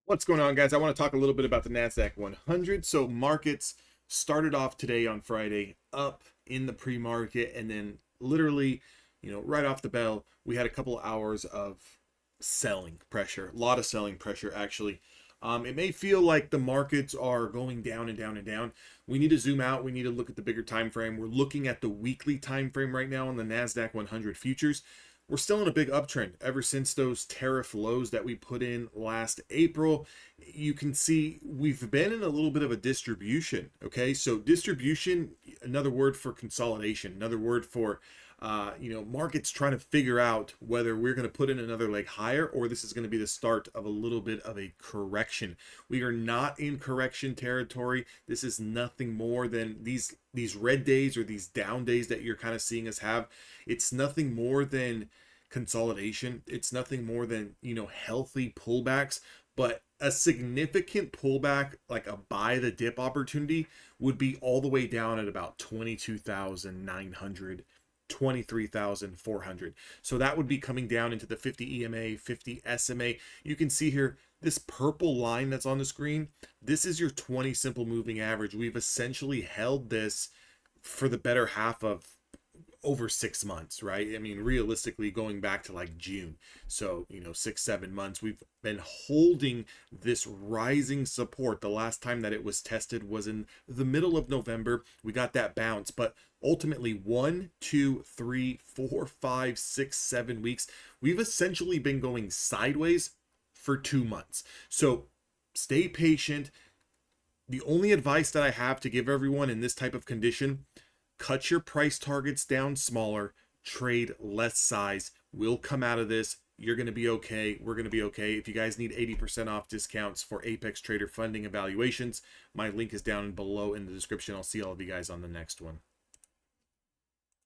What's going on, guys? I want to talk a little bit about the NASDAQ 100. So markets started off today on Friday up in the pre-market, and then literally, right off the bell, we had a couple of hours of selling pressure, a lot of selling pressure actually. It may feel like the markets are going down and down and down. We need to zoom out. We need to look at the bigger time frame. We're looking at the weekly time frame right now on the NASDAQ 100 futures. We're still in a big uptrend ever since those tariff lows that we put in last April. You can see we've been in a little bit of a distribution. Okay, so distribution, another word for consolidation, another word for markets trying to figure out whether we're going to put in another leg higher or this is going to be the start of a little bit of a correction. We are not in correction territory. This is nothing more than these red days or these down days that you're kind of seeing us have. It's nothing more than consolidation. It's nothing more than, healthy pullbacks, but a significant pullback like a buy the dip opportunity would be all the way down at about 22,900, 23,400. So that would be coming down into the 50 EMA, 50 SMA. You can see here this purple line that's on the screen. This is your 20 simple moving average. We've essentially held this for the better half of over 6 months, right? I mean, realistically, going back to like June. So, 6, 7 months, we've been holding this rising support. The last time that it was tested was in the middle of November. We got that bounce, but ultimately 1, 2, 3, 4, 5, 6, 7 weeks, we've essentially been going sideways for 2 months. So stay patient. The only advice that I have to give everyone in this type of condition: cut your price targets down smaller, trade less size. We'll come out of this. You're going to be okay. We're going to be okay. If you guys need 80% off discounts for Apex Trader funding evaluations, my link is down below in the description. I'll see all of you guys on the next one.